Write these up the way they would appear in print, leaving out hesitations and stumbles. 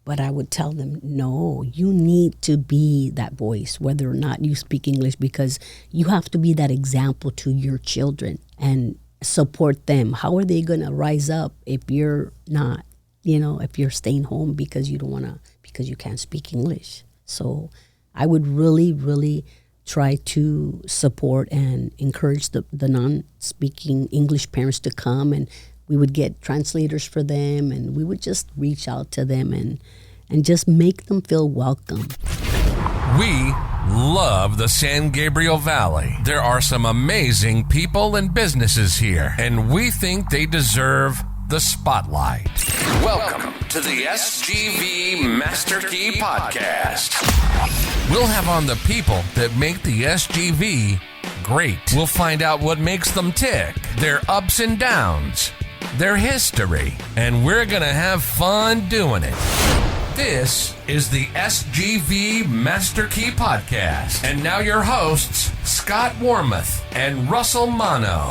But I would tell them, no, you need to be that voice, whether or not you speak English, because you have to be that example to your children and support them. How are they going to rise up if you're not, if you're staying home because you don't want to, because you can't speak English? So I would really, really try to support and encourage the non-speaking English parents to come, and we would get translators for them, and we would just reach out to them and just make them feel welcome. We love the San Gabriel Valley. There are some amazing people and businesses here, and we think they deserve the spotlight. Welcome to the SGV Master Key Podcast. We'll have on the people that make the SGV great. We'll find out what makes them tick, their ups and downs, their history, and we're going to have fun doing it. This is the SGV Master Key Podcast. And now your hosts, Scott Warmoth and Russell Mano.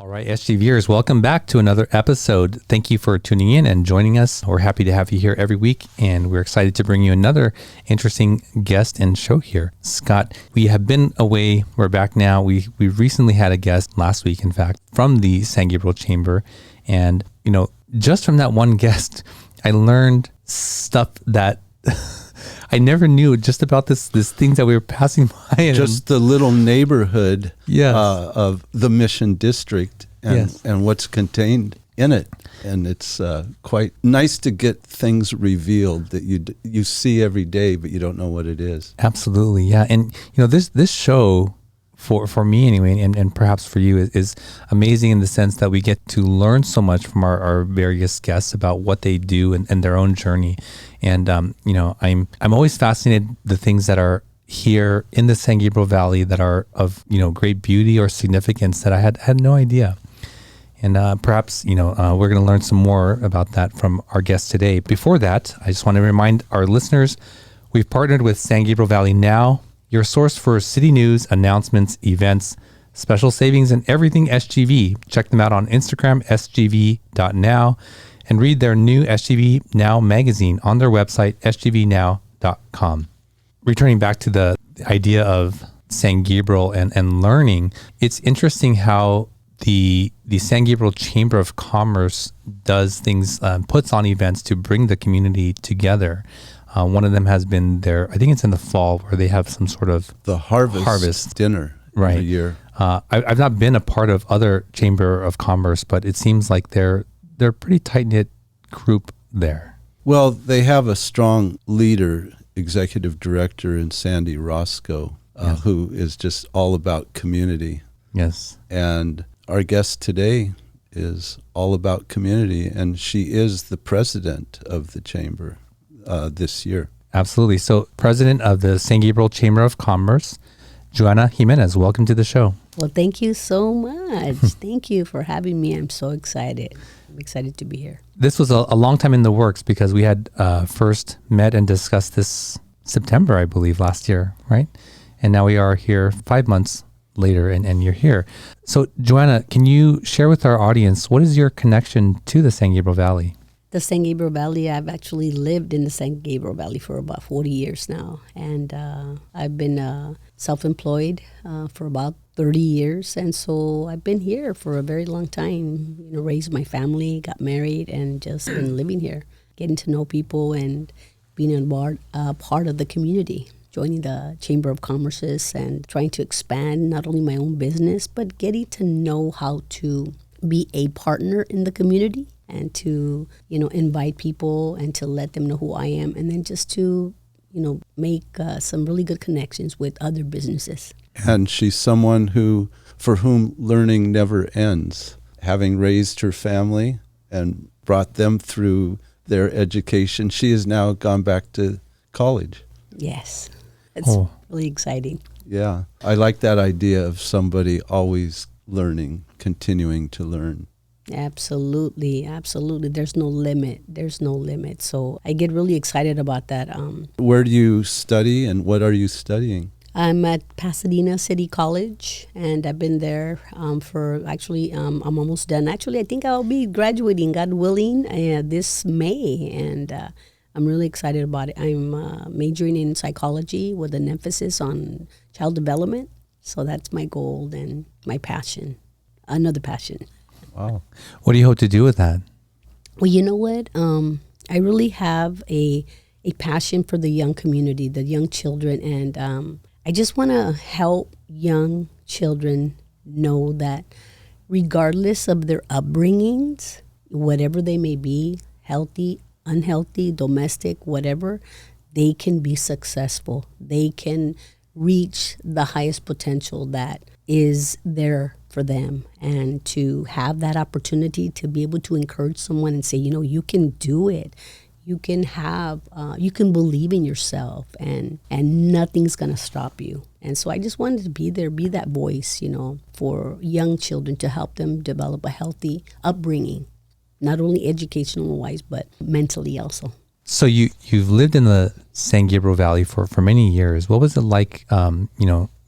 All right, SGVers, welcome back to another episode. Thank you for tuning in and joining us. We're happy to have you here every week, and we're excited to bring you another interesting guest and show here. Scott, we have been away. We're back now. We recently had a guest last week, in fact, from the San Gabriel Chamber. And, just from that one guest, I learned stuff that I never knew just about this things that we were passing by. Just the little neighborhood yes. Of the Mission District and, yes. and what's contained in it. And it's quite nice to get things revealed that you see every day, but you don't know what it is. Absolutely, yeah. And, this show, for me anyway, and perhaps for you, is amazing in the sense that we get to learn so much from our various guests about what they do and their own journey. And I'm always fascinated the things that are here in the San Gabriel Valley that are of great beauty or significance that I had no idea. And perhaps we're going to learn some more about that from our guest today. Before that, I just want to remind our listeners we've partnered with San Gabriel Valley Now, your source for city news, announcements, events, special savings, and everything SGV. Check them out on Instagram, sgv.now, and read their new SGV Now magazine on their website, sgvnow.com. Returning back to the idea of San Gabriel and learning, it's interesting how the San Gabriel Chamber of Commerce does things, puts on events to bring the community together. One of them has been there, I think it's in the fall, where they have some sort of the harvest dinner right. a year. I've not been a part of other Chamber of Commerce, but it seems like they're a pretty tight-knit group there. Well, they have a strong leader, executive director in Sandy Roscoe, yes. who is just all about community. Yes. And our guest today is all about community, and she is the president of the Chamber this year. Absolutely. So, president of the San Gabriel Chamber of Commerce, Joanna Jimenez, welcome to the show. Well, thank you so much. Thank you for having me. I'm so excited. I'm excited to be here. This was a long time in the works because we had first met and discussed this September, I believe, last year, right? And now we are here 5 months later, and you're here. So, Joanna, can you share with our audience, what is your connection to the San Gabriel Valley? The San Gabriel Valley, I've actually lived in the San Gabriel Valley for about 40 years now. And I've been self-employed for about 30 years. And so I've been here for a very long time, raised my family, got married, and just been living here, getting to know people and being a part of the community, joining the Chamber of Commerce and trying to expand not only my own business, but getting to know how to be a partner in the community and to, invite people and to let them know who I am, and then just to, make some really good connections with other businesses. And she's someone for whom learning never ends. Having raised her family and brought them through their education, she has now gone back to college. Yes, it's really exciting. Yeah, I like that idea of somebody always learning, continuing to learn. Absolutely. There's no limit. So I get really excited about that. Where do you study and what are you studying? I'm at Pasadena City College, and I've been there for actually, I'm almost done. Actually, I think I'll be graduating, God willing, this May, and I'm really excited about it. I'm majoring in psychology with an emphasis on child development. So that's my goal and my passion, another passion. Wow. What do you hope to do with that? Well, you know what? I really have a passion for the young community, the young children, and I just want to help young children know that regardless of their upbringings, whatever they may be, healthy, unhealthy, domestic, whatever, they can be successful. They can reach the highest potential that is there for them, and to have that opportunity to be able to encourage someone and say, you know, you can do it. You can have, you can believe in yourself, and nothing's going to stop you. And so I just wanted to be there, be that voice, you know, for young children to help them develop a healthy upbringing, not only educational wise, but mentally also. So you've lived in the San Gabriel Valley for many years. What was it like,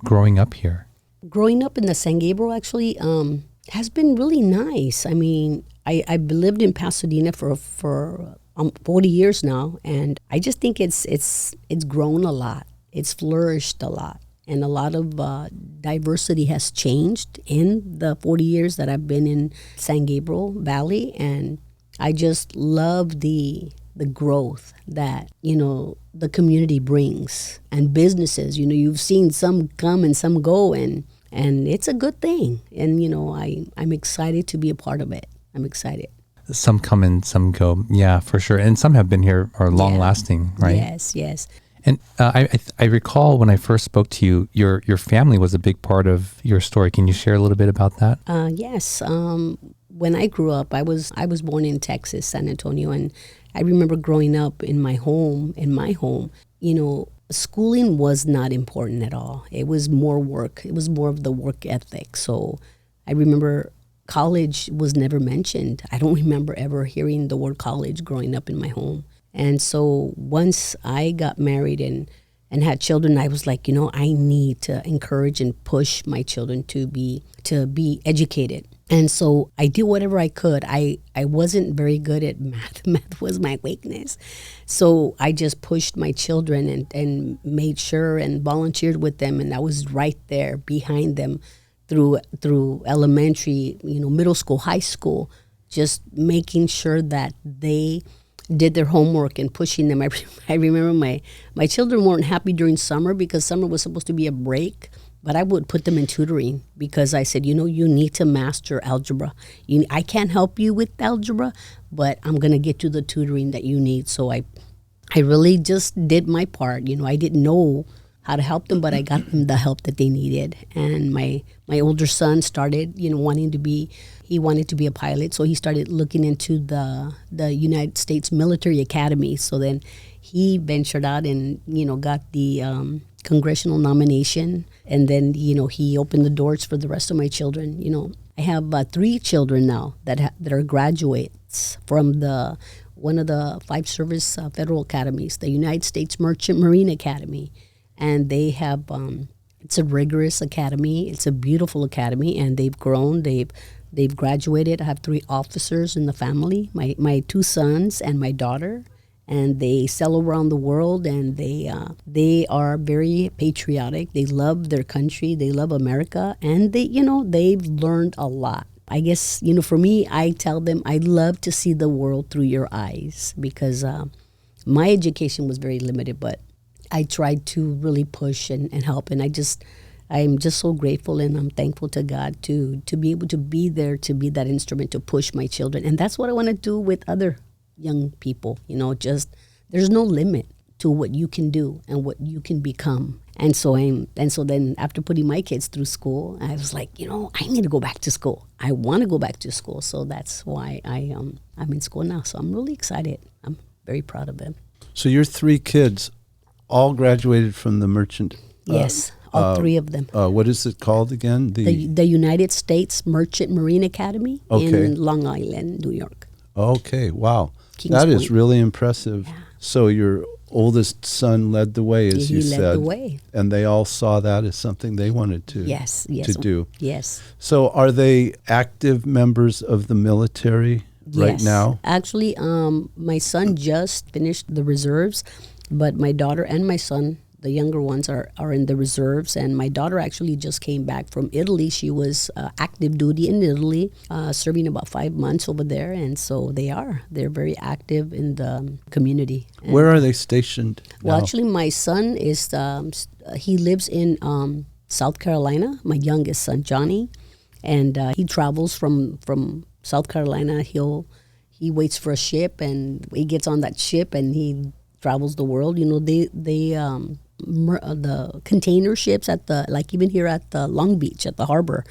growing up here? Growing up in the San Gabriel actually has been really nice. I mean, I've lived in Pasadena for 40 years now, and I just think it's grown a lot. It's flourished a lot, and a lot of diversity has changed in the 40 years that I've been in San Gabriel Valley, and I just love the growth that, you know, the community brings, and businesses. You know, you've seen some come and some go, and it's a good thing. And, you know, I'm excited to be a part of it. I'm excited. Some come and some go. Yeah, for sure. And some have been here, are long lasting, right? Yes. And I recall when I first spoke to you, your family was a big part of your story. Can you share a little bit about that? Yes. When I grew up, I was born in Texas, San Antonio, and I remember growing up in my home, you know, schooling was not important at all. It was more work. It was more of the work ethic. So I remember college was never mentioned. I don't remember ever hearing the word college growing up in my home. And so once I got married and had children, I was like, you know, I need to encourage and push my children to be educated. And so I did whatever I could. I wasn't very good at math. Math was my weakness. So I just pushed my children and made sure and volunteered with them. And I was right there behind them through elementary, you know, middle school, high school, just making sure that they did their homework and pushing them. I remember my children weren't happy during summer because summer was supposed to be a break, but I would put them in tutoring because I said, you know, you need to master algebra. I can't help you with algebra, but I'm going to get you the tutoring that you need. So I really just did my part. You know, I didn't know how to help them, but I got them the help that they needed. And my older son started, you know, wanted to be a pilot, so he started looking into the United States Military Academy. So then he ventured out and, you know, got the congressional nomination, and then, you know, he opened the doors for the rest of my children. You know, I have 3 children now that are graduates from one of the 5 service federal academies, the United States Merchant Marine Academy. And they have, it's a rigorous academy. It's a beautiful academy, and they've grown. They've graduated. I have 3 officers in the family, my 2 sons and my daughter, and they sail around the world, and they are very patriotic. They love their country. They love America, and they've learned a lot. I guess, you know, for me, I tell them I love to see the world through your eyes, because my education was very limited, but I tried to really push and help, and I'm just so grateful, and I'm thankful to God to be able to be there, to be that instrument to push my children. And that's what I want to do with other young people. You know, just there's no limit to what you can do and what you can become. And so then after putting my kids through school, I was like, you know, I need to go back to school. I want to go back to school. So that's why I'm in school now. So I'm really excited. I'm very proud of them. So your 3 kids all graduated from the merchant. Yes, all 3 of them. What is it called again? The United States Merchant Marine Academy in Long Island, New York. Okay, wow. Kings That Point. is really impressive. Yeah. So your oldest son led the way, as He you led said. the way. And they all saw that as something they wanted to, Yes. to do. Yes. So are they active members of the military right Yes. now? Actually, my son just finished the reserves, but my daughter and my son, the younger ones, are in the reserves. And my daughter actually just came back from Italy. She was active duty in Italy, serving about 5 months over there. And so they're very active in the community. And Where are they stationed well, now? actually, my son is, he lives in South Carolina, my youngest son, Johnny. And he travels from South Carolina. He waits for a ship, and he gets on that ship, and he travels the world. You know, the container ships like even here at the Long Beach at the harbor,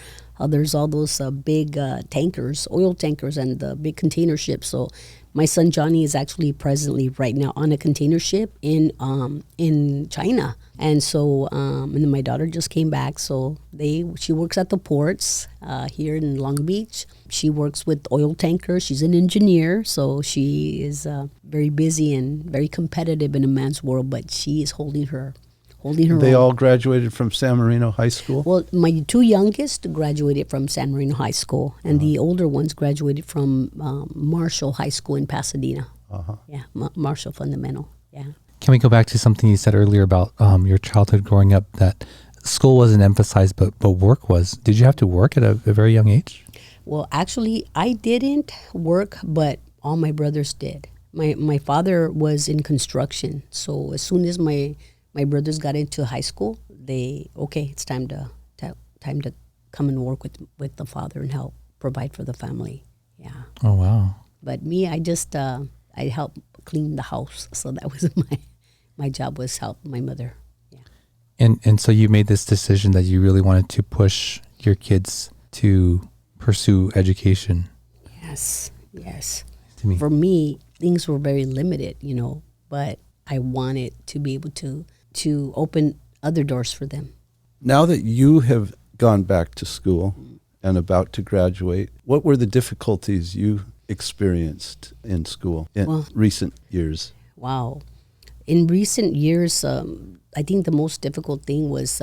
there's all those big tankers, oil tankers, and the big container ships. So my son Johnny is actually presently right now on a container ship in China. And so and then my daughter just came back. So she works at the ports here in Long Beach. She works with oil tankers. She's an engineer, so she is very busy and very competitive in a man's world. But she is holding her They own. all graduated from San Marino High School? Well, my two youngest graduated from San Marino High School, and the older ones graduated from Marshall High School in Pasadena. Yeah, Marshall Fundamental. Yeah. Can we go back to something you said earlier about your childhood growing up, that school wasn't emphasized, but work was? Did you have to work at a very young age? Well, actually, I didn't work, but all my brothers did. My father was in construction, so as soon as my brothers got into high school, it's time to come and work with the father and help provide for the family. Yeah. Oh, wow. But me, I just I helped clean the house, so that was my job, was help my mother. Yeah. And so you made this decision that you really wanted to push your kids to pursue education. Yes. To me. For me, things were very limited, but I wanted to be able to open other doors for them. Now that you have gone back to school and about to graduate, what were the difficulties you experienced in school in recent years? Wow. In recent years, I think the most difficult thing was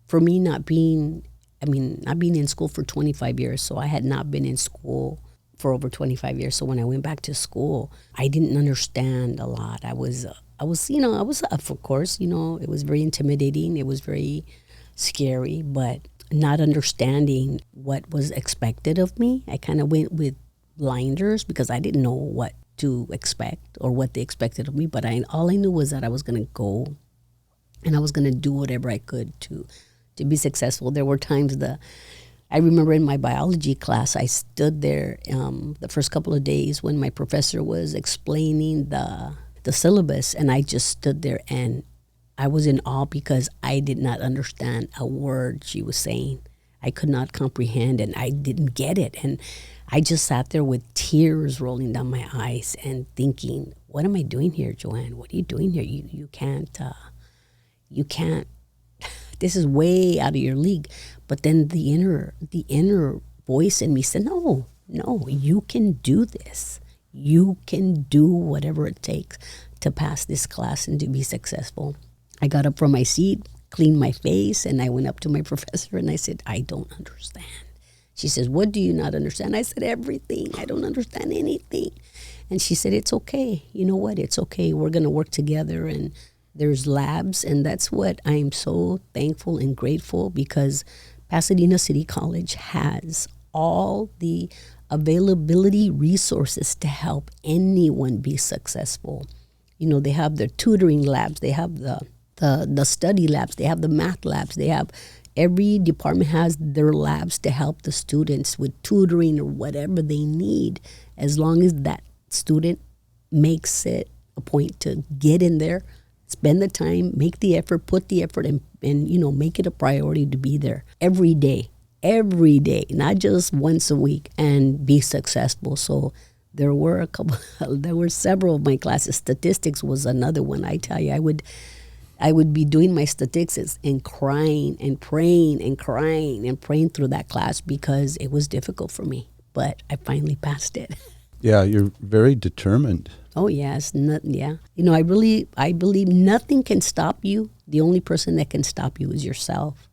for me not being in school for 25 years. So I had not been in school for over 25 years. So when I went back to school, I didn't understand a lot. I was, of course, it was very intimidating. It was very scary, but not understanding what was expected of me. I kind of went with blinders because I didn't know what to expect or what they expected of me. But all I knew was that I was going to go and I was going to do whatever I could to be successful. There were times I remember in my biology class, I stood there the first couple of days when my professor was explaining the syllabus, and I just stood there and I was in awe because I did not understand a word she was saying. I could not comprehend, and I didn't get it. And I just sat there with tears rolling down my eyes and thinking, what am I doing here, Joanne? What are you doing here? You can't, this is way out of your league. But then the inner voice in me said, no, you can do this. You can do whatever it takes to pass this class and to be successful. I got up from my seat, cleaned my face, and I went up to my professor and I said, I don't understand. She says, what do you not understand? I said, everything. I don't understand anything. And she said, it's okay. You know what? It's okay. We're going to work together, and there's labs. And that's what I'm so thankful and grateful, because Pasadena City College has all the availability resources to help anyone be successful. They have their tutoring labs. They have the study labs. They have the math labs. They have every department has their labs to help the students with tutoring or whatever they need, as long as that student makes it a point to get in there, spend the time, make the effort, put the effort, and make it a priority to be there every day, not just once a week, and be successful. So there were several of my classes. Statistics was another one. I tell you, I would be doing my statistics and crying and praying and crying and praying through that class because it was difficult for me. But I finally passed it. Yeah, you're very determined. Oh yes, yeah. I believe nothing can stop you. The only person that can stop you is yourself.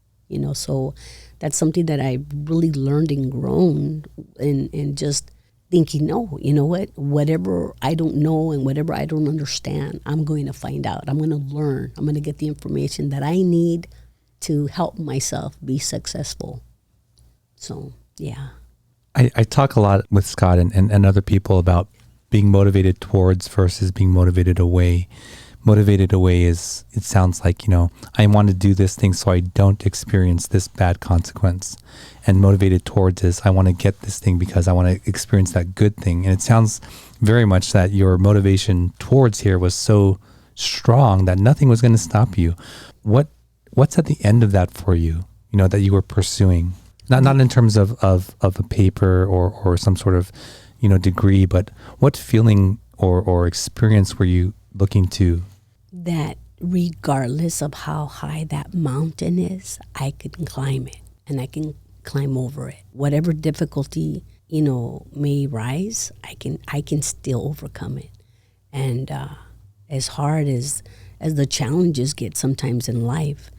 So that's something that I really learned and grown and just thinking, no, you know what? Whatever I don't know and whatever I don't understand, I'm going to find out. I'm going to learn. I'm going to get the information that I need to help myself be successful. So, yeah. I talk a lot with Scott and other people about being motivated towards versus being motivated away. Motivated away is, it sounds like, I want to do this thing so I don't experience this bad consequence. And motivated towards is, I want to get this thing because I want to experience that good thing. And it sounds very much that your motivation towards here was so strong that nothing was going to stop you. What's at the end of that for you, that you were pursuing? Not in terms of a paper or some sort of, degree, but what feeling or experience were you looking to? That regardless of how high that mountain is, I can climb it and I can climb over it. Whatever difficulty, may rise, I can still overcome it. And as hard as the challenges get sometimes in life,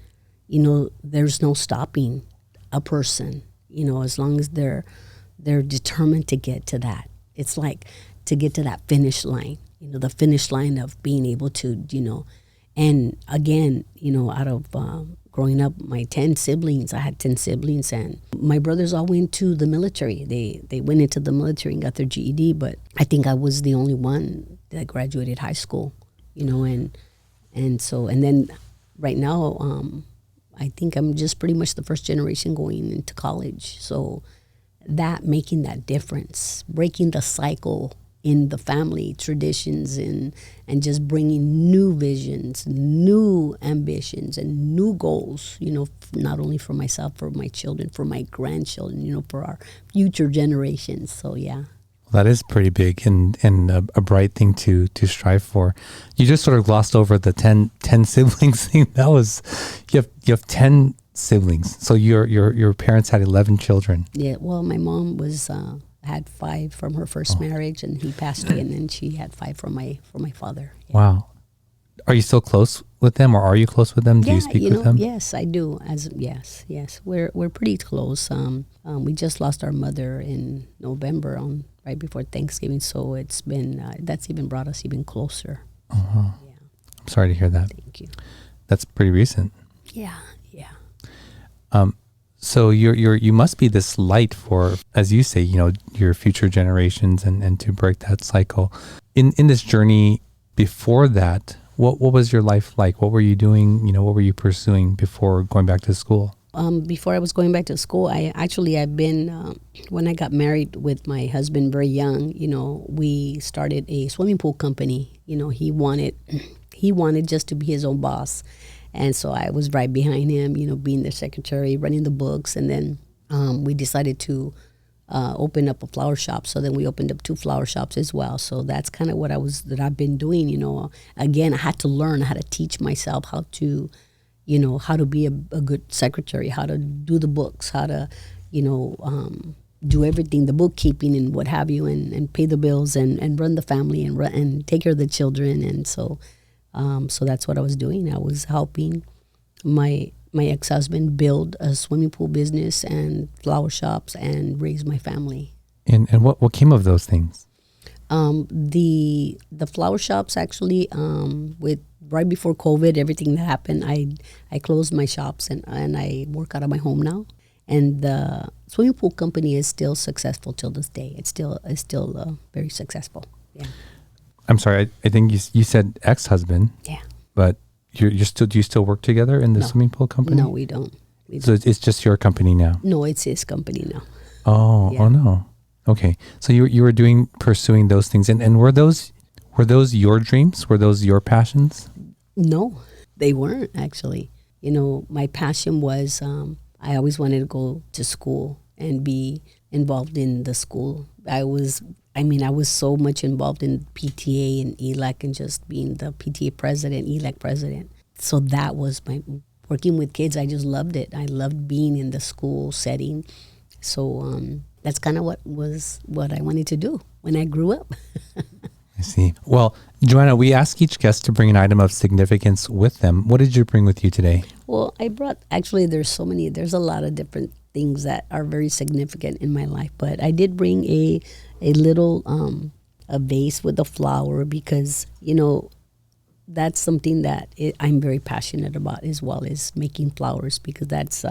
there's no stopping a person, as long as they're determined to get to that. It's like to get to that finish line, the finish line of being able to, and again, out of growing up, my 10 siblings, I had 10 siblings, and my brothers all went to the military. They went into the military and got their GED, but I think I was the only one that graduated high school, and then right now, I think I'm just pretty much the first generation going into college. So that making that difference, breaking the cycle in the family traditions and just bringing new visions, new ambitions, and new goals, not only for myself, for my children, for my grandchildren, for our future generations. So, yeah. That is pretty big and a bright thing to strive for. You just sort of glossed over the 10 siblings thing. That was, you have 10 siblings. So your parents had 11 children. Yeah, well, my mom had 5 from her first marriage, and he passed away, and then she had 5 from my father. Yeah. Wow. Are you still close with them, or are you close with them? Do you speak with them? Yes, I do. Yes, we're pretty close. We just lost our mother in November, right before Thanksgiving, so it's been that's even brought us even closer. Uh-huh. Yeah. I'm sorry to hear that. Thank you. That's pretty recent. Yeah. So you must be this light for, as you say, your future generations and to break that cycle. In this journey before that, what was your life like? What were you doing? What were you pursuing before going back to school? Before I was going back to school, I've been, when I got married with my husband very young, we started a swimming pool company. He wanted just to be his own boss. And so I was right behind him, being the secretary, running the books. And then we decided to open up a flower shop. So then we opened up 2 flower shops as well. So that's kind of that I've been doing, Again, I had to learn how to teach myself how to be a good secretary, how to do the books, how to, do everything, the bookkeeping and what have you, and pay the bills and run the family and take care of the children. And so that's what I was doing. I was helping my ex-husband build a swimming pool business and flower shops and raise my family. And what came of those things? The flower shops actually, with right before COVID, everything that happened, I closed my shops and I work out of my home now. And the swimming pool company is still successful till this day. It's still very successful. Yeah. I'm sorry. I think you said ex-husband. Yeah. But do you still work together in the swimming pool company? No, we don't. So it's just your company now? No, it's his company now. Oh, Yeah. Oh no. Okay. So you were pursuing those things, and were those your dreams? Were those your passions? No, they weren't actually. My passion was I always wanted to go to school and be involved in the school. I was so much involved in PTA and ELAC and just being the PTA president, ELAC president. So that was working with kids. I just loved it. I loved being in the school setting. So that's kind of what I wanted to do when I grew up. I see. Well, Joanna, we ask each guest to bring an item of significance with them. What did you bring with you today? Well, I brought, actually, there's a lot of different things that are very significant in my life, but I did bring a little, a vase with a flower because, that's something that I'm very passionate about, as well as making flowers, because that's,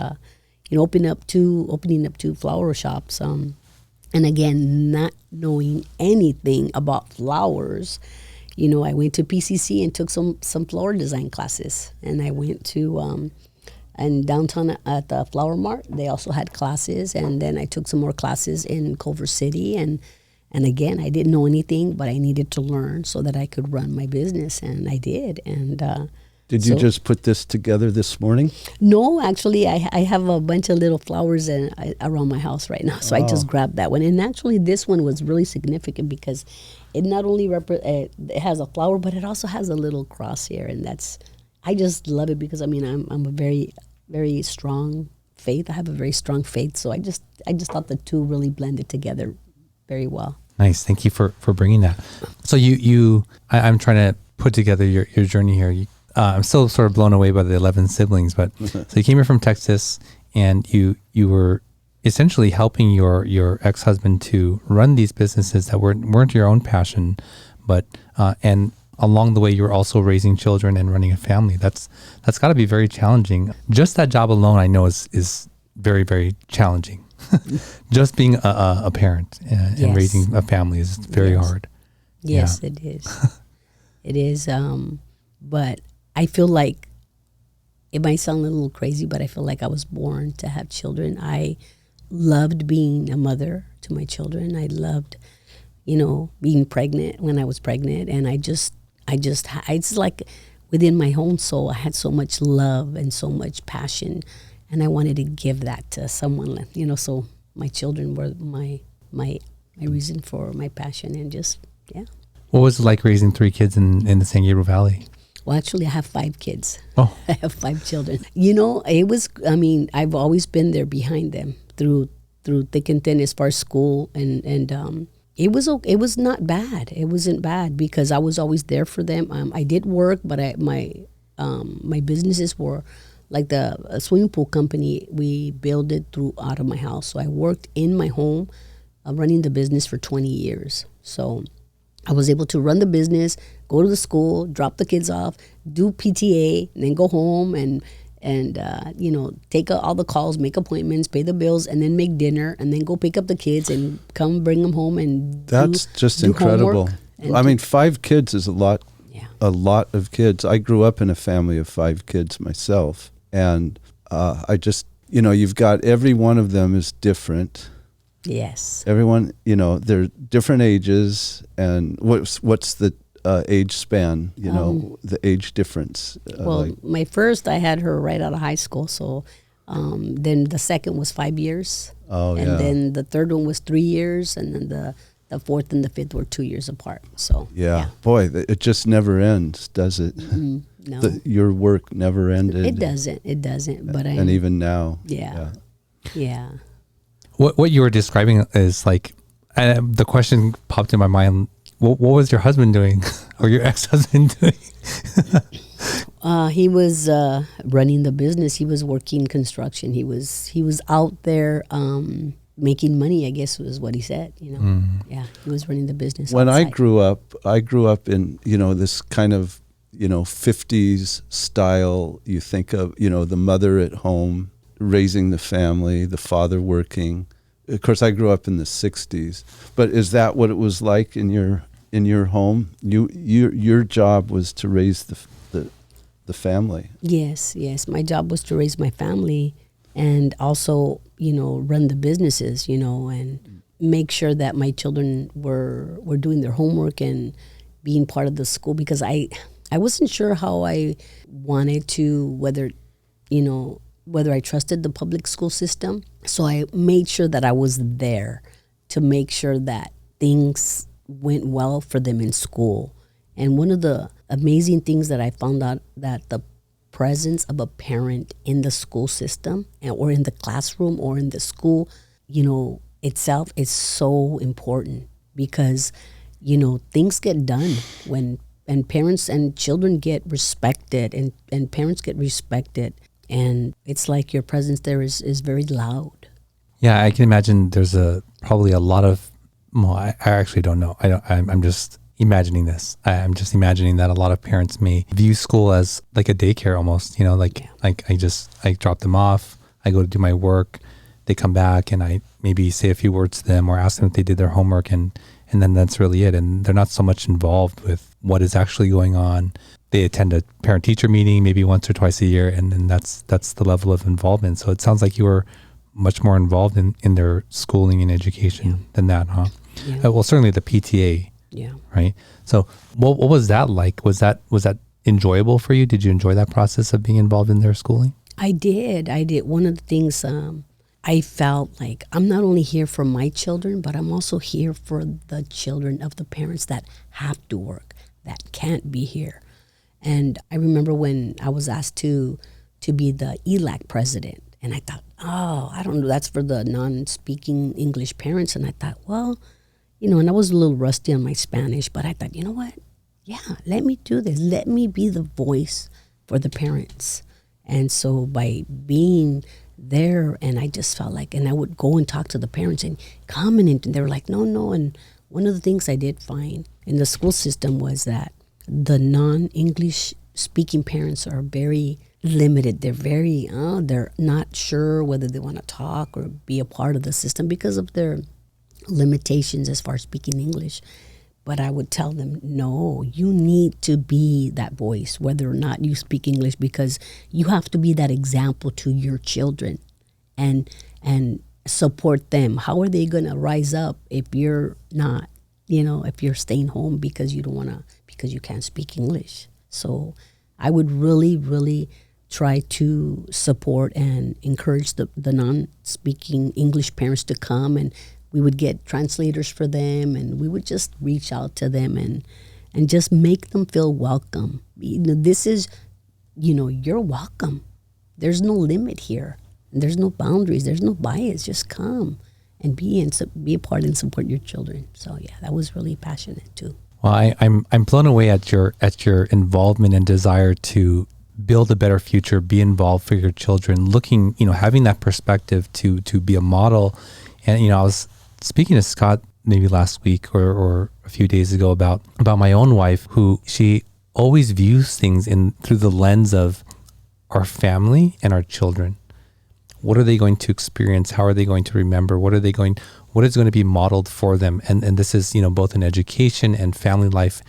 opening up two flower shops. And again, not knowing anything about flowers, I went to PCC and took some flower design classes. And I went to, and downtown at the Flower Mart, they also had classes. And then I took some more classes in Culver City. And again, I didn't know anything, but I needed to learn so that I could run my business. And I did. And did you just put this together this morning? No, actually, I have a bunch of little flowers around my house right now. So I just grabbed that one. And actually, this one was really significant because it not only it has a flower, but it also has a little cross here. And I just love it because, I'm a very, very strong faith. I have a very strong faith. So I just thought the two really blended together very well. Nice. Thank you for bringing that. So I'm trying to put together your journey here. I'm still sort of blown away by the 11 siblings, but so you came here from Texas, and you were essentially helping your ex-husband to run these businesses that weren't your own passion, but and along the way you were also raising children and running a family. That's got to be very challenging. Just that job alone, I know, is very, very challenging. Just being a parent and raising a family is very hard. Yes, yeah. It is. It is. But I feel like, it might sound a little crazy, but I feel like I was born to have children. I loved being a mother to my children. I loved, being pregnant when I was pregnant. And it's like within my own soul, I had so much love and so much passion. And I wanted to give that to someone, so my children were my reason for my passion, and just, yeah. What was it like raising 3 kids in the San Gabriel Valley? Well, actually, I have 5 kids. Oh. I have 5 children. It was, I've always been there behind them through thick and thin as far as school. And it was not bad. It wasn't bad because I was always there for them. I did work, but my businesses were like the swimming pool company. We built it out of my house. So I worked in my home running the business for 20 years. So I was able to run the business, go to the school, drop the kids off, do PTA, and then go home and take all the calls, make appointments, pay the bills, and then make dinner, and then go pick up the kids and come bring them home and that's just incredible. 5 kids is a lot. Yeah. A lot of kids. I grew up in a family of 5 kids myself, and I just you've got every one of them is different. Yes. Everyone, they're different ages, and what's the age span, the age difference? My first, I had her right out of high school, so then the second was 5 years. Oh, and then the third one was 3 years, and then the fourth and the fifth were 2 years apart. So yeah. Boy, it just never ends, does it? Mm-hmm. No. Your work never ended. It doesn't. But and even now. Yeah. What you were describing is like, the question popped in my mind. What was your husband doing, or your ex-husband doing? He was running the business. He was working construction. He was out there making money, I guess was what he said. Yeah, he was running the business. When outside. I grew up in this kind of 50s style. You think of the mother at home raising the family, the father working. Of course, I grew up in the 60s. But is that what it was like in your home? Your job was to raise the family. Yes. My job was to raise my family, and also run the businesses, and make sure that my children were doing their homework and being part of the school, because I wasn't sure how I wanted to, whether I trusted the public school system. So I made sure that I was there to make sure that things went well for them in school. And one of the amazing things that I found out, that the presence of a parent in the school system or in the classroom or in the school, itself is so important because, things get done when and parents and children get respected and parents get respected. And it's like your presence there is very loud. Yeah, I can imagine there's probably a lot of, well, I actually don't know. I'm just imagining this. I'm just imagining that a lot of parents may view school as like a daycare almost, like I drop them off, I go to do my work, they come back and I maybe say a few words to them or ask them if they did their homework and then that's really it. And they're not so much involved with what is actually going on. They attend a parent-teacher meeting maybe once or twice a year and then that's the level of involvement. So it sounds like you were much more involved in their schooling and education than that, huh? Yeah. Well, certainly the PTA. Yeah. Right. So what was that like? Was that enjoyable for you? Did you enjoy that process of being involved in their schooling? I did. One of the things I felt like I'm not only here for my children, but I'm also here for the children of the parents that have to work, that can't be here. And I remember when I was asked to be the ELAC president, and I thought, I don't know, that's for the non-speaking English parents. And I thought, well, and I was a little rusty on my Spanish, but I thought, you know what? Yeah, let me do this. Let me be the voice for the parents. And so by being there, and I just felt like, and I would go and talk to the parents and comment, and they were like, no. And one of the things I did find in the school system was that the non-English speaking parents are very limited. They're very, they're not sure whether they want to talk or be a part of the system because of their limitations as far as speaking English. But I would tell them, no, you need to be that voice, whether or not you speak English, because you have to be that example to your children and support them. How are they going to rise up if you're not, if you're staying home because you don't want to, because you can't speak English? So I would really, really try to support and encourage the non-speaking English parents to come, and we would get translators for them, and we would just reach out to them and just make them feel welcome. This is, you're welcome. There's no limit here. There's no boundaries. There's no bias. Just come and be a part and support your children. So yeah, that was really passionate too. Well, I'm blown away at your involvement and desire to build a better future, be involved for your children, looking, having that perspective to be a model. And, I was speaking to Scott maybe last week or a few days ago about my own wife, who she always views things through the lens of our family and our children. What are they going to experience? How are they going to remember? What is going to be modeled for them? And this is, both in education and family life.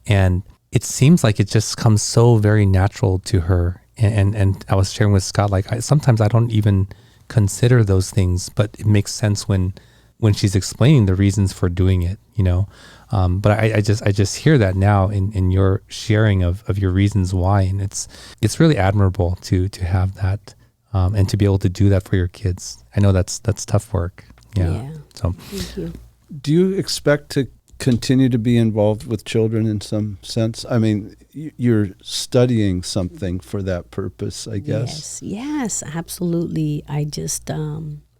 And it seems like it just comes so very natural to her. And I was sharing with Scott, like sometimes I don't even consider those things, but it makes sense when she's explaining the reasons for doing it, But I just hear that now in your sharing of your reasons why, and it's really admirable to have that and to be able to do that for your kids. I know that's tough work. Yeah. So, thank you. Do you expect to continue to be involved with children in some sense? I mean, you're studying something for that purpose, I guess. Yes, absolutely. I just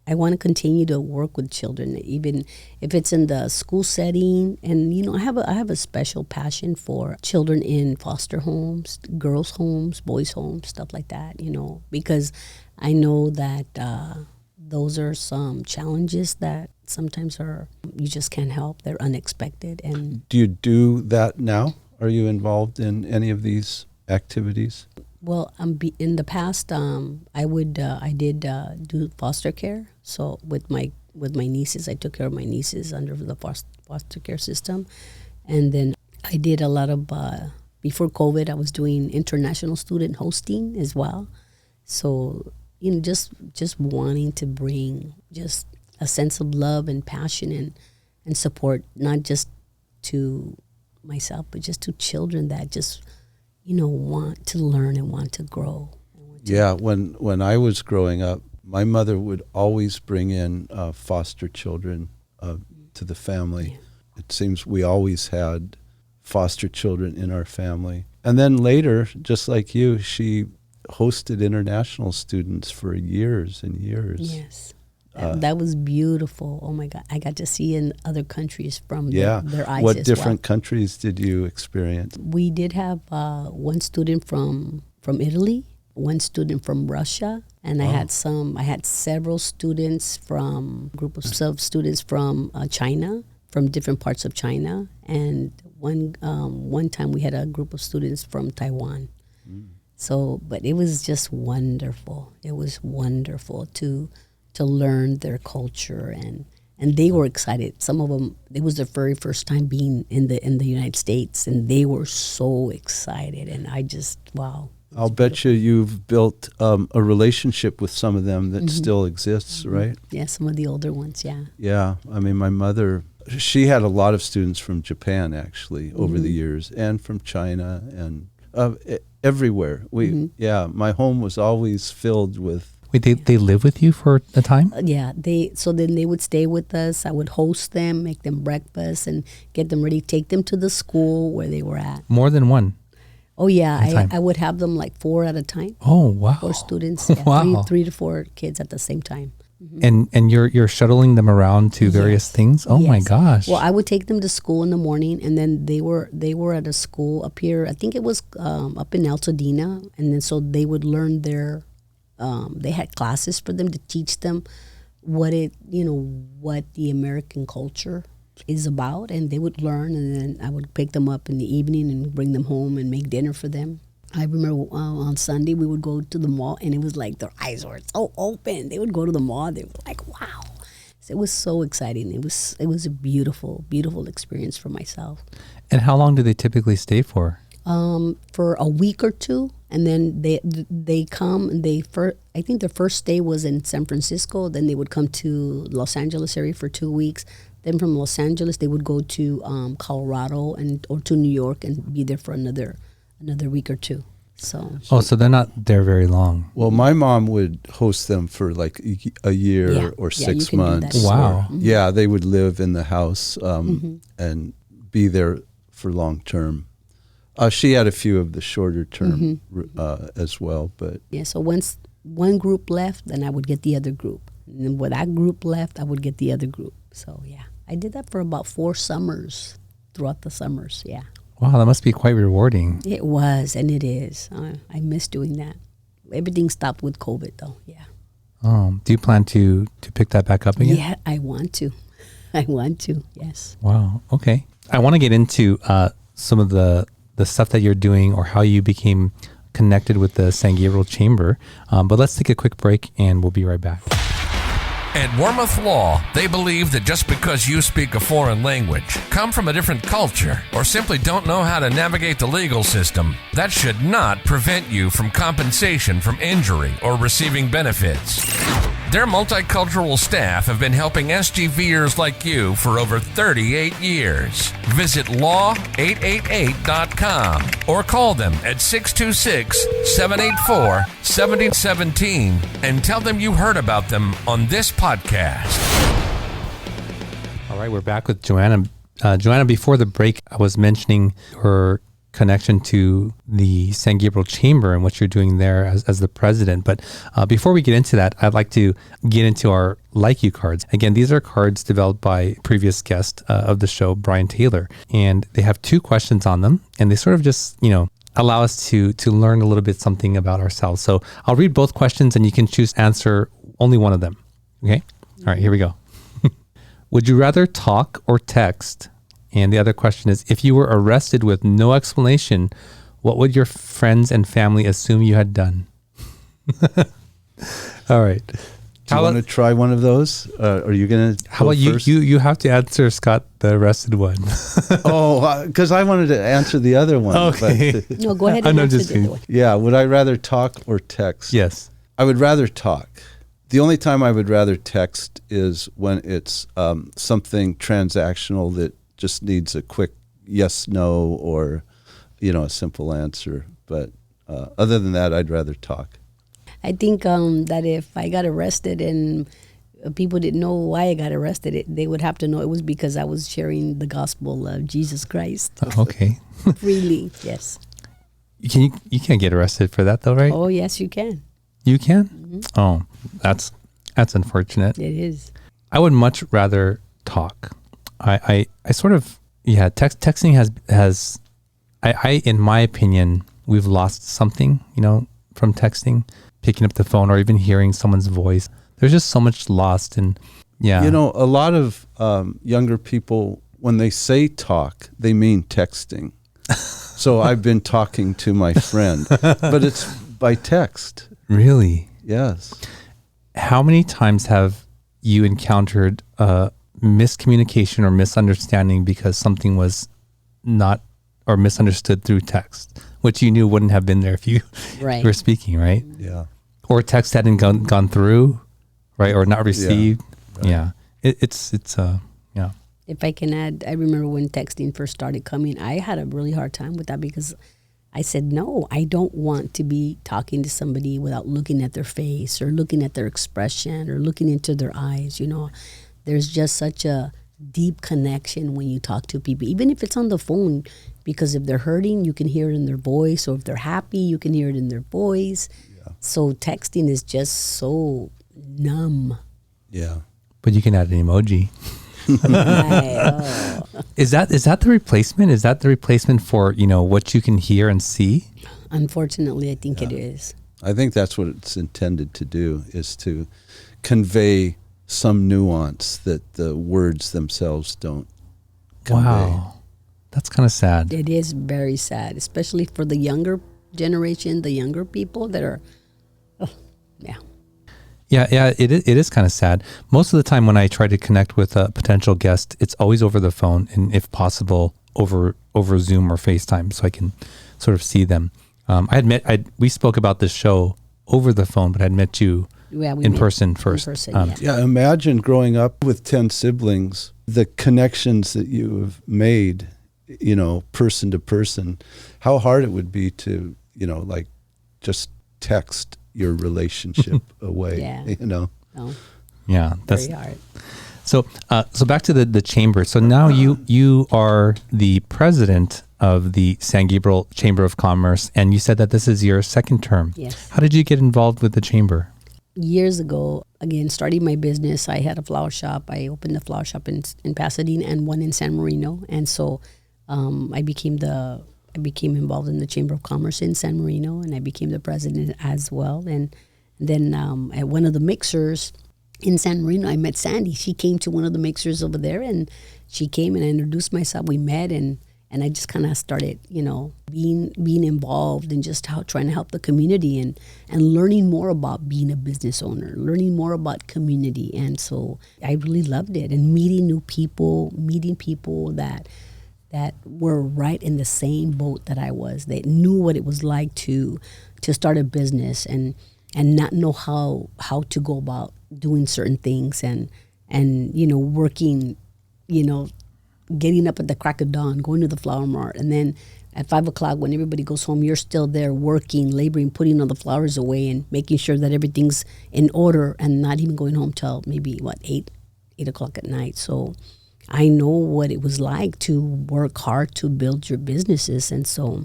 I want to continue to work with children, even if it's in the school setting. And I have a special passion for children in foster homes, girls' homes, boys' homes, stuff like that. Because I know that those are some challenges that sometimes you just can't help. They're unexpected. And do you do that now? Are you involved in any of these activities? Well, in the past, I did do foster care. So with my nieces, I took care of my nieces under the foster care system, and then I did a lot of before COVID. I was doing international student hosting as well. So just wanting to bring just a sense of love and passion and support, not just to myself, but just to children that just want to learn and want to grow. Yeah, when I was growing up, my mother would always bring in foster children to the family. Yeah. It seems we always had foster children in our family. And then later, just like you, she hosted international students for years and years. Yes. That was beautiful. Oh my God. I got to see in other countries from their eyes What as different well. countries did you experience? We did have one student from Italy, one student from Russia, and I had several students from group of students from China, from different parts of China, and one time we had a group of students from Taiwan. So, but it was just wonderful. It was wonderful to learn their culture, and they were excited. Some of them, it was their very first time being in the United States, and they were so excited. And I just, wow. I'll bet you've built a relationship with some of them that still exists, right? Yeah, some of the older ones, yeah. Yeah, I mean, my mother, she had a lot of students from Japan, actually, over the years, and from China, and everywhere. My home was always filled with. Wait, they live with you for a time? So then they would stay with us. I would host them, make them breakfast, and get them ready, take them to the school where they were at. More than one? Oh, yeah. I would have them like 4 at a time. Oh, wow. 4 students. Yeah, Wow. 3 to 4 kids at the same time. And you're shuttling them around to various things? Oh, my gosh. Well, I would take them to school in the morning, and then they were at a school up here. I think it was up in Pasadena, and then so they would learn their. They had classes for them to teach them what the American culture is about, and they would learn. And then I would pick them up in the evening and bring them home and make dinner for them. I remember on Sunday we would go to the mall, and it was like their eyes were so open. They would go to the mall. They were like, "Wow!" So it was so exciting. It was a beautiful, beautiful experience for myself. And how long do they typically stay for? For a week or two, and then they come and I think their first stay was in San Francisco. Then they would come to Los Angeles area for 2 weeks. Then from Los Angeles they would go to Colorado or to New York and be there for another week or two. So they're not there very long. Well, my mom would host them for like a year or 6 months. Wow. Yeah, they would live in the house and be there for long term. She had a few of the shorter term as well, but so once one group left, then I would get the other group, and then when that group left, I would get the other group. So I did that for about 4 summers, throughout the summers. Yeah. Wow, that must be quite rewarding. It was, and it is. I miss doing that. Everything stopped with COVID, though. Yeah. Do you plan to pick that back up again? Yeah, I want to. Yes. Wow. Okay. I want to get into some of the stuff that you're doing or how you became connected with the San Gabriel Chamber. But let's take a quick break and we'll be right back. At Wormuth Law, they believe that just because you speak a foreign language, come from a different culture, or simply don't know how to navigate the legal system, that should not prevent you from compensation from injury or receiving benefits. Their multicultural staff have been helping SGVers like you for over 38 years. Visit law888.com or call them at 626-784-7017 and tell them you heard about them on this podcast. All right, we're back with Joanna. Joanna, before the break, I was mentioning her connection to the San Gabriel Chamber and what you're doing there as the president. But before we get into that, I'd like to get into our Like You cards. Again, these are cards developed by previous guest of the show, Brian Taylor. And they have 2 questions on them. And they sort of just, allow us to learn a little bit something about ourselves. So I'll read both questions and you can choose to answer only one of them. Okay? All right, here we go. Would you rather talk or text? And the other question is, if you were arrested with no explanation, what would your friends and family assume you had done? All right. Do you want to try one of those? Are you going to How about first? you have to answer, Scott, the arrested one. Because I wanted to answer the other one. Okay. But, No, go ahead and answer just the other one. yeah, would I rather talk or text? Yes. I would rather talk. The only time I would rather text is when it's something transactional that just needs a quick yes, no, or, a simple answer. But other than that, I'd rather talk. I think that if I got arrested and people didn't know why I got arrested, they would have to know it was because I was sharing the gospel of Jesus Christ. Okay. Freely, yes. You can't get arrested for that though, right? Oh, yes, you can. You can? Mm-hmm. Oh, that's That's unfortunate. It is. I would much rather talk. I sort of, texting has in my opinion, we've lost something, from texting, picking up the phone or even hearing someone's voice. There's just so much lost. And yeah. A lot of younger people, when they say talk, they mean texting. So I've been talking to my friend, but it's by text. Really? Yes. How many times have you encountered miscommunication or misunderstanding because something was not or misunderstood through text, which you knew wouldn't have been there if you were speaking, right? Yeah. Or text hadn't gone through, right? Or not received. Yeah. It's yeah. If I can add, I remember when texting first started coming, I had a really hard time with that because I said, no, I don't want to be talking to somebody without looking at their face or looking at their expression or looking into their eyes. There's just such a deep connection when you talk to people, even if it's on the phone, because if they're hurting, you can hear it in their voice, or if they're happy, you can hear it in their voice. Yeah. So texting is just so numb. Yeah. But you can add an emoji. Right. Oh. Is that the replacement? Is that the replacement for, what you can hear and see? Unfortunately, I think it is. I think that's what it's intended to do, is to convey some nuance that the words themselves don't convey. Wow. That's kind of sad. It is very sad, especially for the younger generation, the younger people that are, Yeah, it is kind of sad. Most of the time when I try to connect with a potential guest, it's always over the phone and if possible over Zoom or FaceTime so I can sort of see them. We spoke about this show over the phone, but I'd met you in person first. Imagine growing up with 10 siblings, the connections that you have made, person to person, how hard it would be to, just text your relationship away, Oh, Yeah, that's very hard. So back to the chamber. So now you are the president of the San Gabriel Chamber of Commerce, and you said that this is your second term. Yes. How did you get involved with the chamber? Years ago, again, starting my business, I had a flower shop. I opened a flower shop in Pasadena and one in San Marino, and so I became involved in the Chamber of Commerce in San Marino, and I became the president as well. And then at one of the mixers in San Marino, I met Sandy. She came to one of the mixers over there, and she came and I introduced myself. We met, and I just kind of started, being involved and just trying to help the community and learning more about being a business owner, learning more about community. And so I really loved it, and meeting new people, meeting people that were right in the same boat that I was. They knew what it was like to start a business and not know how to go about doing certain things and working, getting up at the crack of dawn, going to the flower mart, and then at 5 o'clock when everybody goes home, you're still there working, laboring, putting all the flowers away and making sure that everything's in order, and not even going home till maybe 8 o'clock at night. So I know what it was like to work hard to build your businesses. And so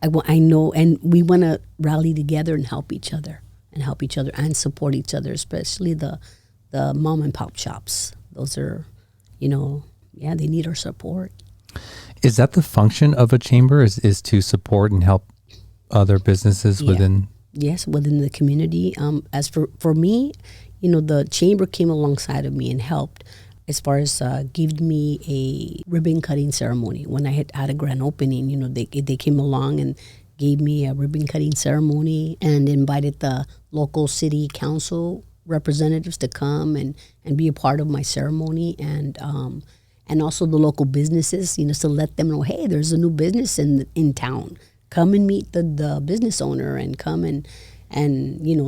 I know, and we want to rally together and help each other and support each other, especially the mom and pop shops. Those are, they need our support. Is that the function of a chamber, is to support and help other businesses within? Yes, within the community. As for me, the chamber came alongside of me and helped as far as gave me a ribbon cutting ceremony. When I had a grand opening, they came along and gave me a ribbon cutting ceremony and invited the local city council representatives to come and be a part of my ceremony, and also the local businesses, to let them know, hey, there's a new business in town. Come and meet the business owner and come and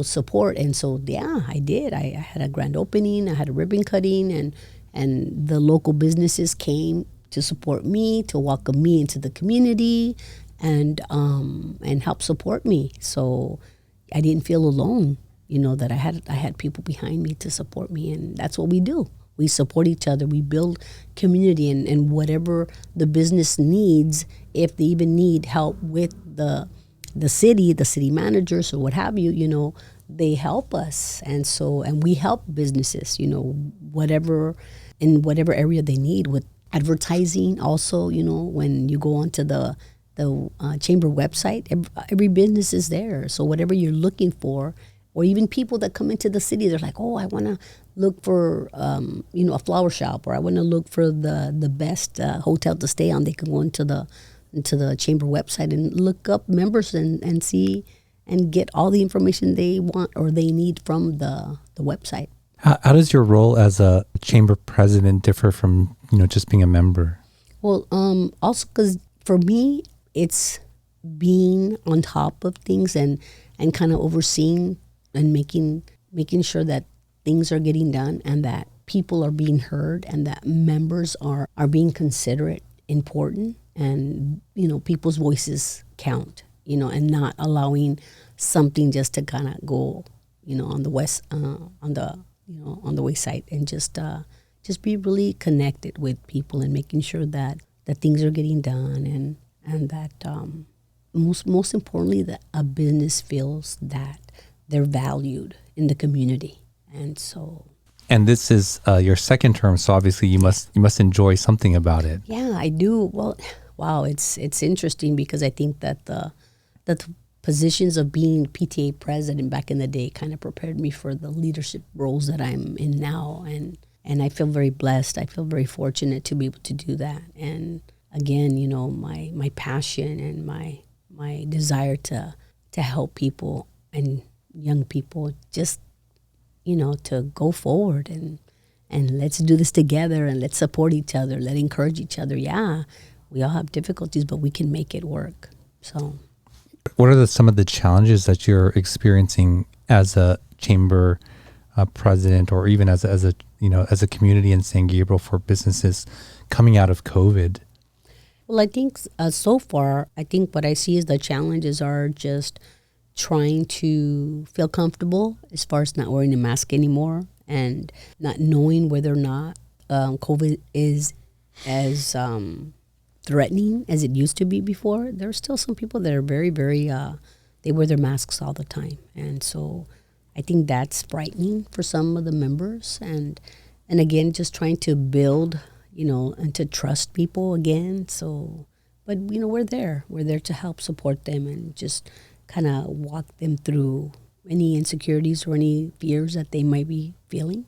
support. And so, I did. I had a grand opening. I had a ribbon cutting, and the local businesses came to support me, to welcome me into the community, and help support me. So I didn't feel alone, that I had people behind me to support me, and that's what we do. We support each other. We build community, and whatever the business needs, if they even need help with the city managers or what have you, they help us, and we help businesses, whatever in whatever area they need with advertising. Also, when you go onto the chamber website, every business is there. So whatever you're looking for, or even people that come into the city, they're like, oh, I want to look for a flower shop, or I want to look for the best hotel to stay on. They can go into the chamber website and look up members and see and get all the information they want or they need from the website. How does your role as a chamber president differ from just being a member? Well, also because for me, it's being on top of things and kind of overseeing and making sure that things are getting done and that people are being heard and that members are being considerate, important, and people's voices count, and not allowing something just to kind of go, on the west, on the wayside, and just be really connected with people and making sure that things are getting done and that most importantly that a business feels that they're valued in the community. And this is your second term, so obviously you must enjoy something about it. Yeah, I do. Well, wow, it's interesting because I think that the positions of being PTA president back in the day kind of prepared me for the leadership roles that I'm in now, and I feel very blessed. I feel very fortunate to be able to do that. And again, my passion and my desire to help people and young people just to go forward and let's do this together and let's support each other, let's encourage each other. Yeah, we all have difficulties, but we can make it work. So what are some of the challenges that you're experiencing as a chamber president, or even as a community in San Gabriel for businesses coming out of COVID? Well, I think so far, I think what I see is the challenges are just trying to feel comfortable as far as not wearing a mask anymore and not knowing whether or not COVID is as threatening as it used to be before. There are still some people that are very, very, they wear their masks all the time. And so I think that's frightening for some of the members. And again, just trying to build, and to trust people again. So, but, we're there. We're there to help support them and just kind of walk them through any insecurities or any fears that they might be feeling.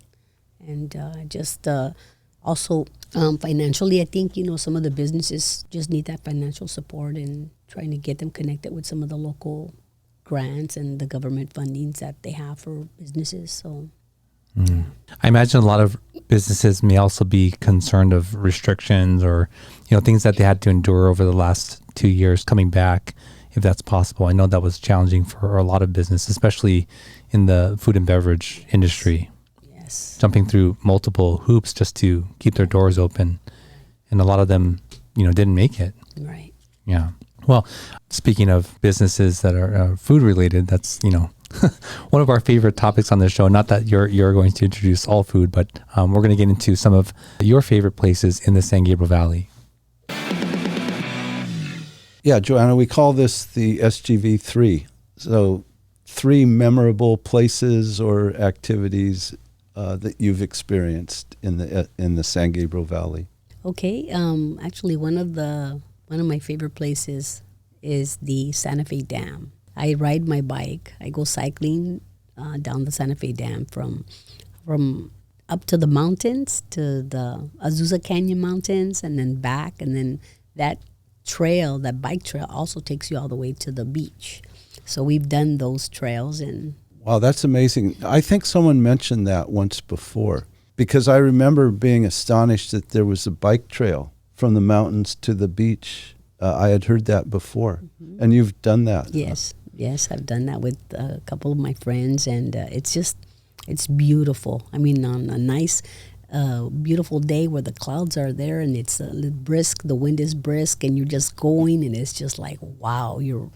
And also financially, I think, some of the businesses just need that financial support and trying to get them connected with some of the local grants and the government fundings that they have for businesses. So, yeah. I imagine a lot of businesses may also be concerned of restrictions or, things that they had to endure over the last 2 years coming back, if that's possible. I know that was challenging for a lot of business, especially in the food and beverage industry. Yes. Jumping through multiple hoops just to keep their doors open. And a lot of them, didn't make it. Right. Yeah. Well, speaking of businesses that are food related, that's, one of our favorite topics on the show. Not that you're going to introduce all food, but we're going to get into some of your favorite places in the San Gabriel Valley. Yeah, Joanna, we call this the SGV3. So 3 memorable places or activities that you've experienced in the San Gabriel Valley. Okay. Actually, one of my favorite places is the Santa Fe Dam. I ride my bike. I go cycling down the Santa Fe Dam from up to the mountains, to the Azusa Canyon Mountains, and then back, and then that bike trail also takes you all the way to the beach. So we've done those trails. And wow, that's amazing. I think someone mentioned that once before, because I remember being astonished that there was a bike trail from the mountains to the beach. I had heard that before. Mm-hmm. And you've done that. Yes. Yes, I've done that with a couple of my friends, and it's beautiful. I mean, on a nice beautiful day where the clouds are there and it's brisk, the wind is brisk, and you're just going, and it's just like, wow, you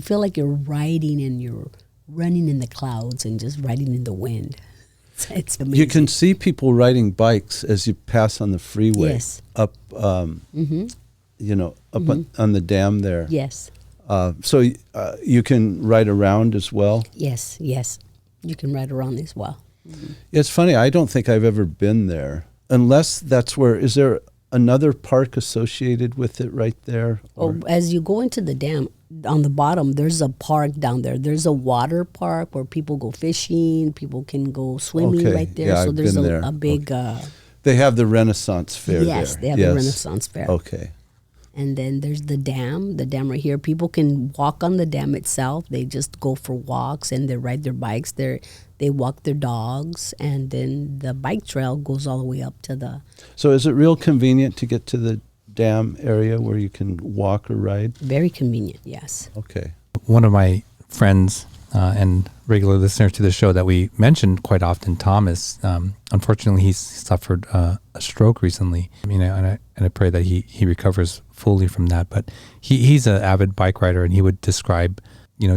feel like you're riding and you're running in the clouds and just riding in the wind. It's amazing. You can see people riding bikes as you pass on the freeway. Yes. Up, up on the dam there. Yes. So you can ride around as well? Yes, yes. You can ride around as well. It's funny, I don't think I've ever been there. Unless that's where, is there another park associated with it right there? Oh, as you go into the dam, on the bottom, there's a park down there. There's a water park where people go fishing, people can go swimming right there. Yeah, so I've there's been there. a big... They have the Renaissance Fair there. Yes, they have the Renaissance Fair. Okay. And then there's the dam right here. People can walk on the dam itself. They just go for walks and they ride their bikes. They walk their dogs, and then the bike trail goes all the way up to the... So is it real convenient to get to the dam area where you can walk or ride? Very convenient, yes. Okay. One of my friends and regular listener to the show that we mentioned quite often, Thomas, unfortunately he's suffered a stroke recently. I mean, and I pray that he recovers fully from that. But he's an avid bike rider, and he would describe,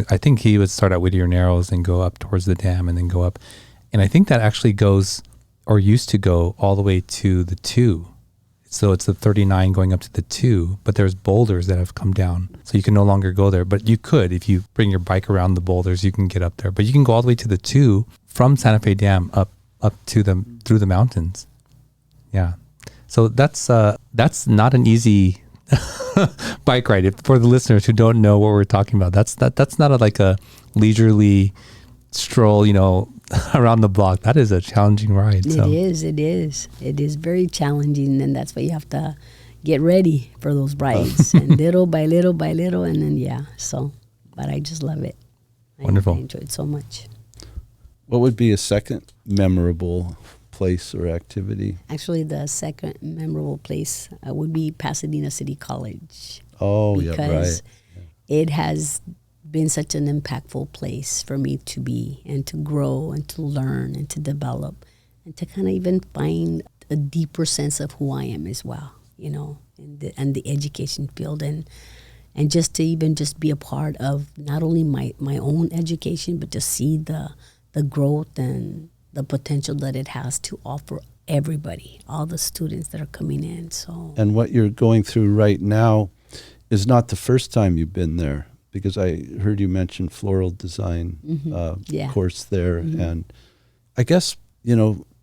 I think he would start at Whittier Narrows and go up towards the dam and then go up. And I think that actually goes, or used to go, all the way to the 2. So it's the 39 going up to the 2, but there's boulders that have come down. So you can no longer go there. But you could, if you bring your bike around the boulders, you can get up there. But you can go all the way to the 2 from Santa Fe Dam up to through the mountains. Yeah. So that's not an easy bike ride. For the listeners who don't know what we're talking about, that's not like a leisurely stroll, around the block. That is a challenging ride. It is very challenging, and that's why you have to get ready for those rides, and little by little by little, and then but I just love it. Wonderful. I enjoy it so much. What would be a second memorable place or activity? Actually, the second memorable place would be Pasadena City College. Oh, yeah, right. Because it has been such an impactful place for me to be and to grow and to learn and to develop and to kind of even find a deeper sense of who I am as well, and the education field, and just to even just be a part of not only my own education, but to see the growth and the potential that it has to offer everybody, all the students that are coming in. So, and what you're going through right now is not the first time you've been there, because I heard you mention floral design course there. And I guess,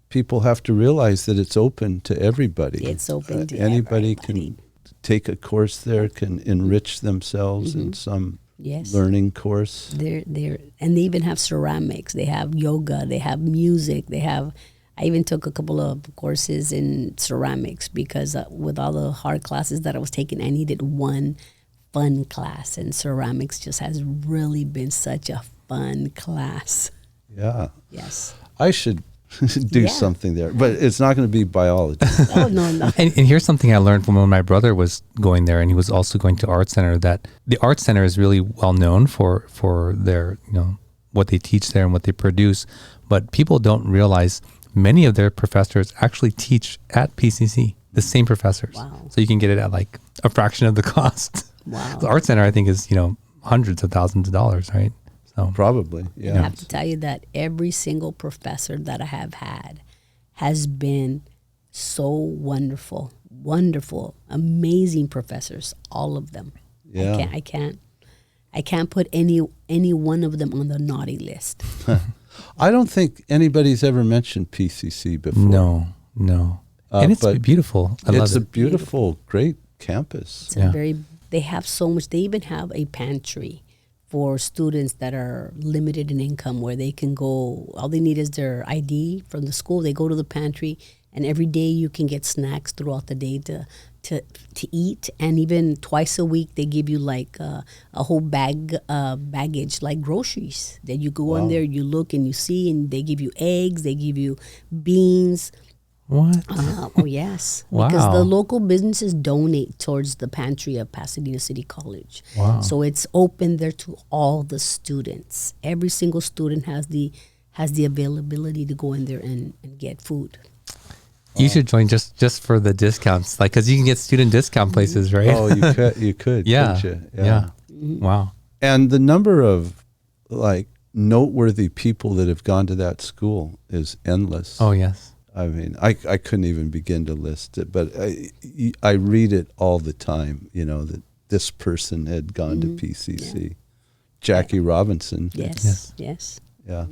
people have to realize that it's open to everybody. It's open to anybody. Everybody Can take a course there, can enrich themselves in some learning course. And they even have ceramics, they have yoga, they have music, I even took a couple of courses in ceramics because with all the hard classes that I was taking, I needed one fun class, and ceramics just has really been such a fun class. Yeah. Yes. I should do something there, but it's not going to be biology. Oh, no. And here's something I learned from when my brother was going there, and he was also going to Art Center, that the Art Center is really well known for their, what they teach there and what they produce. But people don't realize many of their professors actually teach at PCC, the same professors. Wow. So you can get it at like a fraction of the cost. Wow. The Art Center, I think, is, hundreds of thousands of dollars, right? So Probably, yeah. I have to tell you that every single professor that I have had has been so wonderful, amazing professors, all of them. Yeah. I can't put any one of them on the naughty list. I don't think anybody's ever mentioned PCC before. No. And it's beautiful. I love it's it. a beautiful, great campus. It's they have so much. They even have a pantry for students that are limited in income, where they can go, all they need is their ID from the school. They go to the pantry, and every day you can get snacks throughout the day to eat. And even twice a week, they give you like a whole baggage, like groceries, that you go in there, you look and you see, and they give you eggs, they give you beans. What? Oh, yes. Wow. Because the local businesses donate towards the pantry of Pasadena City College. Wow. So it's open there to all the students. Every single student has the availability to go in there and get food. You should join just for the discounts, like, because you can get student discount places, right? Oh, you could. Yeah. Couldn't you? Yeah. Wow. And the number of like noteworthy people that have gone to that school is endless. Oh, yes. I mean, I couldn't even begin to list it, but I read it all the time, that this person had gone to PCC. Jackie Robinson. Yes. Yeah.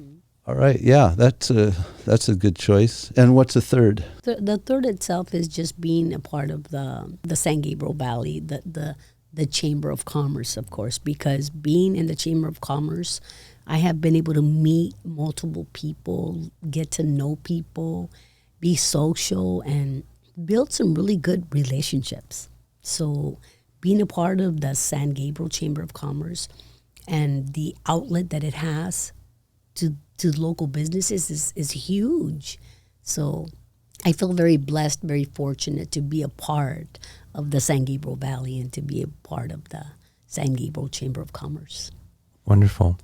All right. Yeah, that's a good choice. And what's the third? The third itself is just being a part of the San Gabriel Valley, the Chamber of Commerce, of course, because being in the Chamber of Commerce, I have been able to meet multiple people, get to know people, be social, and build some really good relationships. So being a part of the San Gabriel Chamber of Commerce and the outlet that it has to local businesses is huge. So I feel very blessed, very fortunate to be a part of the San Gabriel Valley and to be a part of the San Gabriel Chamber of Commerce. Wonderful.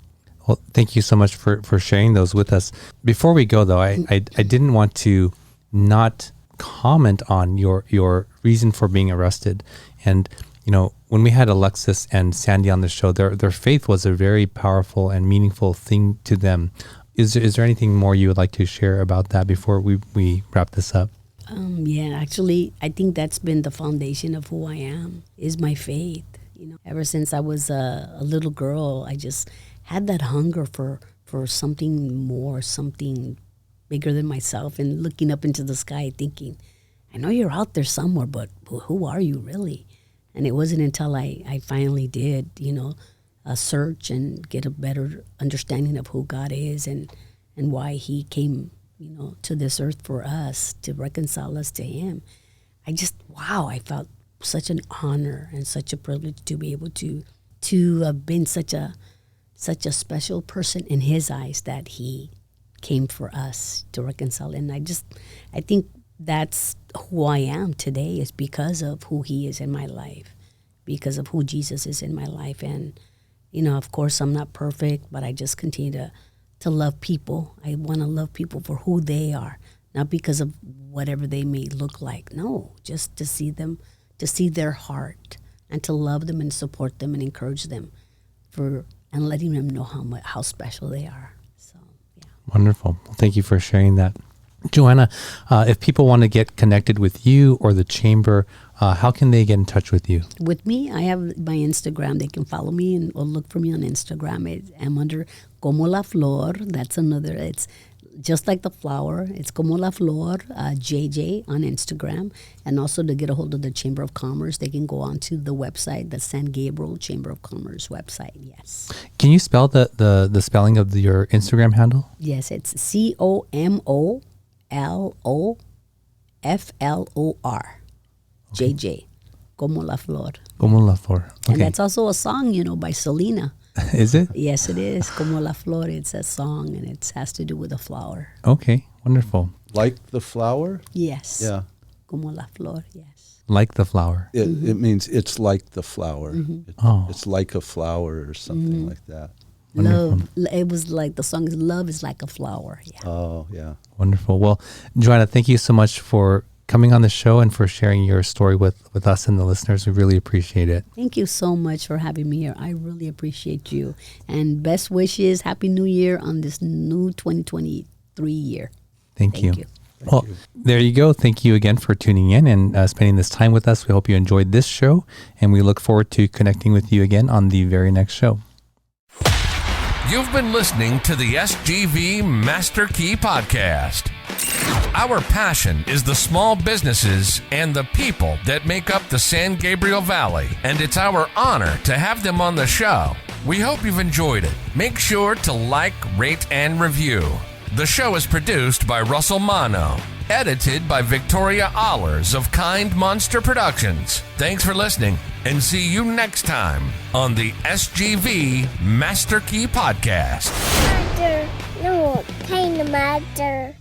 Well, thank you so much for sharing those with us. Before we go, though, I didn't want to not comment on your reason for being arrested. And, you know, when we had Alexis and Sandy on the show, their faith was a very powerful and meaningful thing to them. Is there anything more you would like to share about that before we wrap this up? Yeah, actually, I think that's been the foundation of who I am, is my faith. You know, ever since I was a little girl, I just had that hunger for something more, something bigger than myself, and looking up into the sky thinking, I know you're out there somewhere, but who are you really? And it wasn't until I finally did, you know, search and get a better understanding of who God is and why he came, you know, to this earth for us, to reconcile us to him. I felt such an honor and such a privilege to be able to have been such a special person in his eyes, that he came for us to reconcile. And I think that's who I am today, is because of who he is in my life, because of who Jesus is in my life. And, you know, of course, I'm not perfect, but I just continue to love people. I want to love people for who they are, not because of whatever they may look like. No, just to see them, to see their heart, and to love them and support them and encourage them and letting them know how special they are. So, yeah. Wonderful. Well, thank you for sharing that. Joanna, if people want to get connected with you or the Chamber, how can they get in touch with you? With me, I have my Instagram. They can follow me or look for me on Instagram. I'm under Como la Flor. That's another, it's just like the flower. It's Como la Flor, JJ on Instagram. And also to get a hold of the Chamber of Commerce, they can go onto the website, the San Gabriel Chamber of Commerce website, yes. Can you spell the spelling of your Instagram handle? Yes, it's COMOLOFLOR, JJ, Como la Flor. Como la Flor. Okay. And that's also a song, you know, by Selena. Is it? Yes, it is. Como la Flor. It's a song, and it has to do with a flower. Okay, wonderful. Like the flower? Yes. Yeah. Como la Flor, yes. Like the flower. It means it's like the flower. Mm-hmm. It's like a flower or something like that. Love. It was like, the song is Love is Like a Flower. Yeah. Oh, yeah. Wonderful. Well, Joanna, thank you so much for coming on the show and for sharing your story with us and the listeners. We really appreciate it. Thank you so much for having me here. I really appreciate you. And best wishes. Happy New Year on this new 2023 year. Thank you. Well, there you go. Thank you again for tuning in and spending this time with us. We hope you enjoyed this show, and we look forward to connecting with you again on the very next show. You've been listening to the SGV Master Key Podcast. Our passion is the small businesses and the people that make up the San Gabriel Valley, and it's our honor to have them on the show. We hope you've enjoyed it. Make sure to like, rate, and review. The show is produced by Russell Mano, edited by Victoria Allers of Kind Monster Productions. Thanks for listening, and see you next time on the SGV Master Key Podcast. Mother, no, kind of mother.